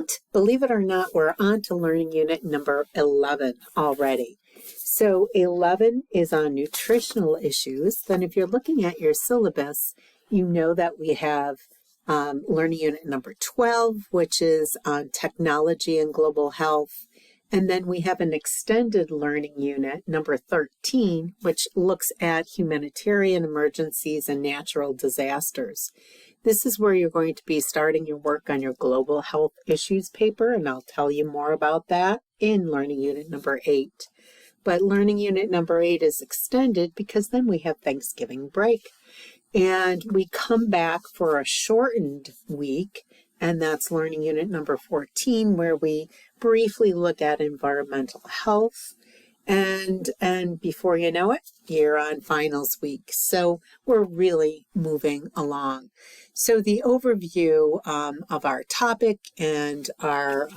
And believe it or not, we're on to learning unit number 11 already. So 11 is on nutritional issues. Then if you're looking at your syllabus, you know that we have learning unit number 12, which is on technology and global health. And then we have an extended learning unit, number 13, which looks at humanitarian emergencies and natural disasters. This is where you're going to be starting your work on your global health issues paper, and I'll tell you more about that in learning unit number 8. But learning unit number 8 is extended because then we have Thanksgiving break. And we come back for a shortened week, and that's learning unit number 14, where we briefly look at environmental health. And before you know it, you're on finals week. So we're really moving along. So the overview of our topic and our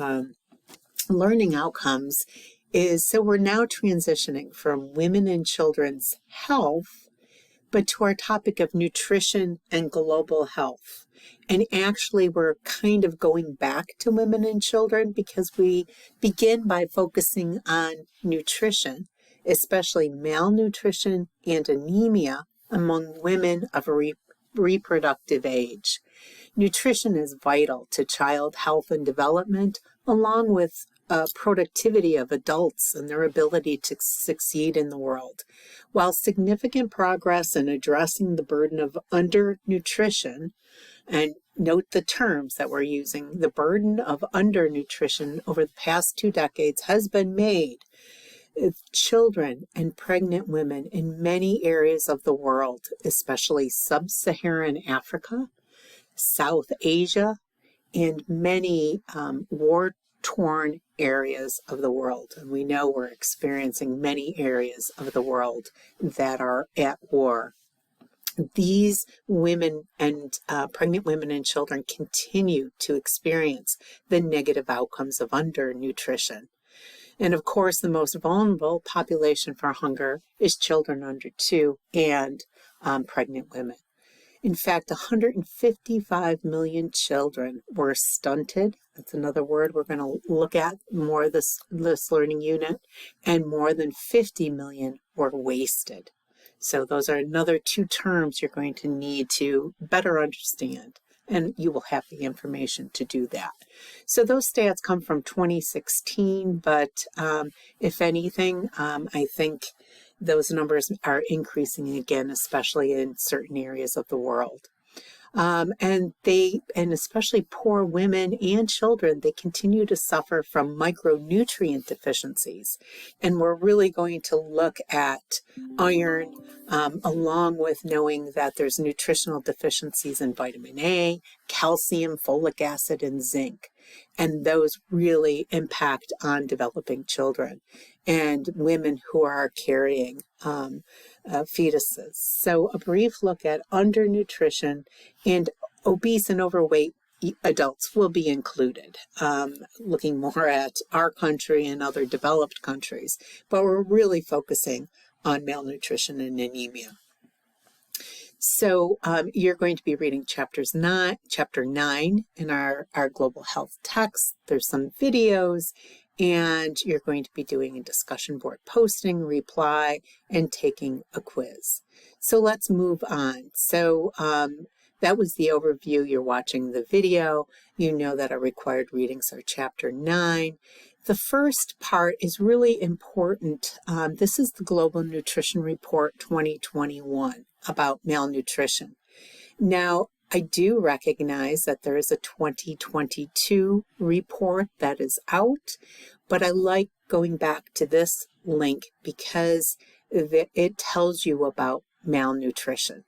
learning outcomes is, so we're now transitioning from women and children's health, but to our topic of nutrition and global health. And actually, we're kind of going back to women and children because we begin by focusing on nutrition, especially malnutrition and anemia among women of reproductive age. Nutrition is vital to child health and development, along with productivity of adults and their ability to succeed in the world. While significant progress in addressing the burden of undernutrition, and note the terms that we're using, the burden of undernutrition over the past 2 decades has been made, children and pregnant women in many areas of the world, especially sub-Saharan Africa, South Asia, and many war-torn areas of the world. And we know we're experiencing many areas of the world that are at war. These women and pregnant women and children continue to experience the negative outcomes of undernutrition. And of course, the most vulnerable population for hunger is children under 2 and pregnant women. In fact, 155 million children were stunted. That's another word we're going to look at more this learning unit. And more than 50 million were wasted. So those are another 2 terms you're going to need to better understand. And you will have the information to do that. So those stats come from 2016, but if anything, I think those numbers are increasing again, especially in certain areas of the world. And especially poor women and children, they continue to suffer from micronutrient deficiencies. And we're really going to look at iron, along with knowing that there's nutritional deficiencies in vitamin A, calcium, folic acid, and zinc. And those really impact on developing children and women who are carrying fetuses. So a brief look at undernutrition, and obese and overweight adults will be included, looking more at our country and other developed countries. But we're really focusing on malnutrition and anemia. So you're going to be reading chapter 9 in our global health text. There's some videos, and you're going to be doing a discussion board posting, reply, and taking a quiz. So let's move on. So that was the overview. You're watching the video. You know that our required readings are chapter 9. The first part is really important. This is the Global Nutrition Report 2021 about malnutrition. Now, I do recognize that there is a 2022 report that is out, but I like going back to this link because it tells you about malnutrition.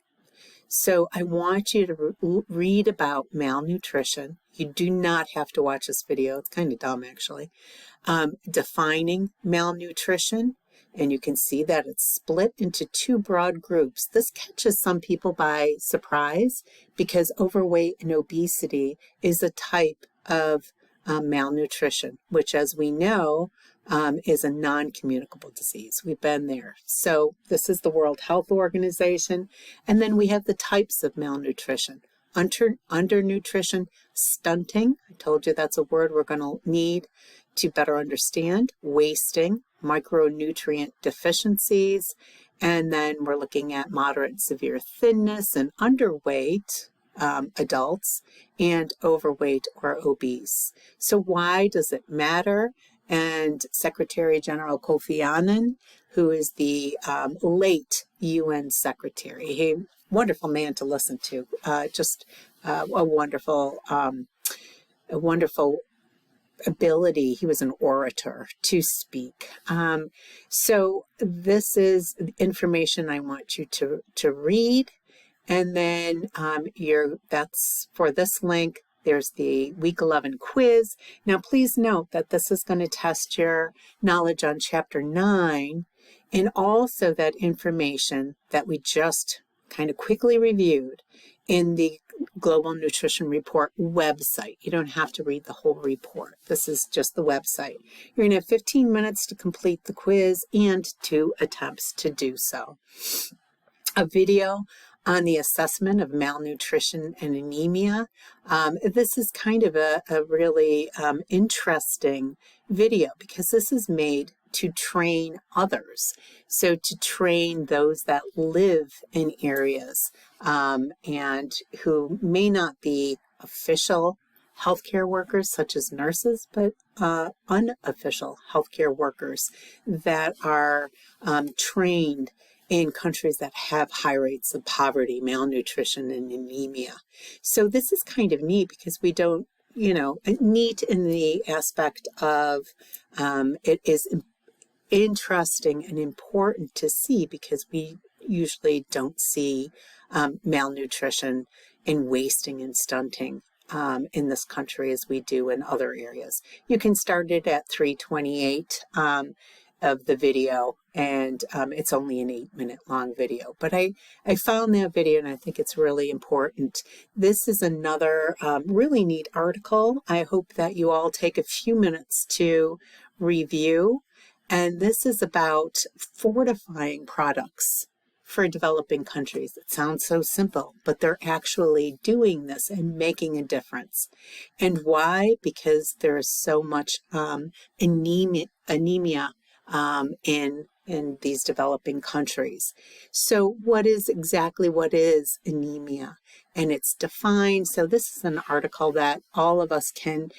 So I want you to read about malnutrition. You do not have to watch this video. It's kind of dumb, actually. Defining malnutrition. And you can see that it's split into 2 broad groups. This catches some people by surprise because overweight and obesity is a type of malnutrition, which, as we know, is a non-communicable disease. We've been there. So this is the World Health Organization. And then we have the types of malnutrition: undernutrition, stunting. I told you that's a word we're going to need to better understand, wasting, micronutrient deficiencies, and then we're looking at moderate severe thinness and underweight adults and overweight or obese. So why does it matter? And Secretary General Kofi Annan, who is the late UN secretary, he wonderful man to listen to, just a wonderful ability. He was an orator to speak. So this is information I want you to read. And then that's for this link. There's the week 11 quiz. Now, please note that this is going to test your knowledge on chapter 9 and also that information that we just kind of quickly reviewed in the Global Nutrition Report website. You don't have to read the whole report. This is just the website. You're going to have 15 minutes to complete the quiz and 2 attempts to do so. A video on the assessment of malnutrition and anemia. This is kind of a really interesting video because this is made to train others. So to train those that live in areas and who may not be official healthcare workers such as nurses, but unofficial healthcare workers that are trained in countries that have high rates of poverty, malnutrition, and anemia. So this is kind of neat because we don't, neat in the aspect of it is interesting and important to see because we usually don't see malnutrition and wasting and stunting in this country as we do in other areas. You can start it at 3:28 of the video, and it's only an 8-minute long video. But I found that video and I think it's really important. This is another really neat article. I hope that you all take a few minutes to review. And this is about fortifying products for developing countries. It sounds so simple, but they're actually doing this and making a difference. And why? Because there is so much anemia in these developing countries. So what is anemia? And it's defined. So this is an article that all of us can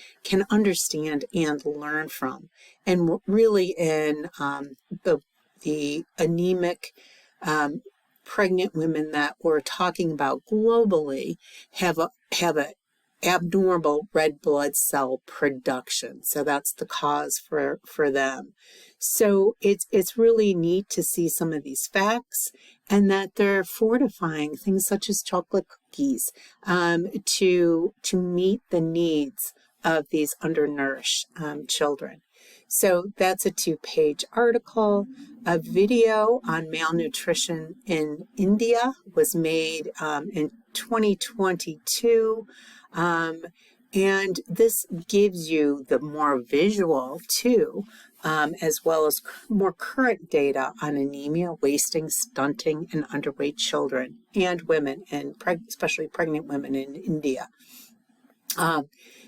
understand and learn from. And really in the anemic pregnant women that we're talking about globally have a abnormal red blood cell production. So that's the cause for them. So it's really neat to see some of these facts and that they're fortifying things such as chocolate cookies to meet the needs of these undernourished children. So that's a 2-page article. A video on malnutrition in India was made in 2022. And this gives you the more visual too, as well as more current data on anemia, wasting, stunting, and underweight children and women, and especially pregnant women in India.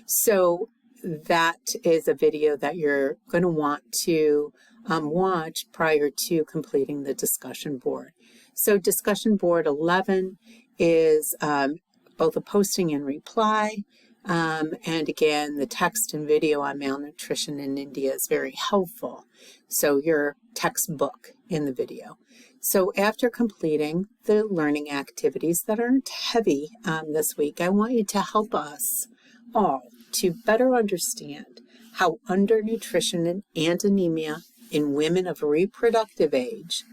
So that is a video that you're going to want to watch prior to completing the discussion board. So discussion board 11 is both a posting and reply. And again, the text and video on malnutrition in India is very helpful. So your textbook in the video. So after completing the learning activities that aren't heavy this week, I want you to help us all to better understand how undernutrition and anemia in women of reproductive age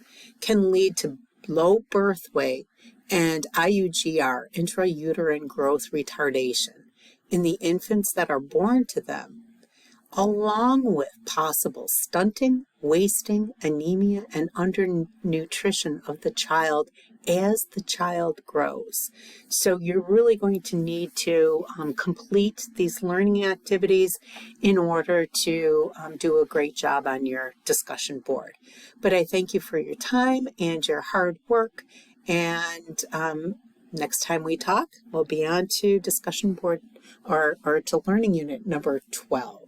can lead to low birth weight and IUGR, intrauterine growth retardation, in the infants that are born to them, along with possible stunting, wasting, anemia, and undernutrition of the child as the child grows. So you're really going to need to complete these learning activities in order to do a great job on your discussion board. But I thank you for your time and your hard work, and Next time we talk, we'll be on to discussion board or to learning unit number 12.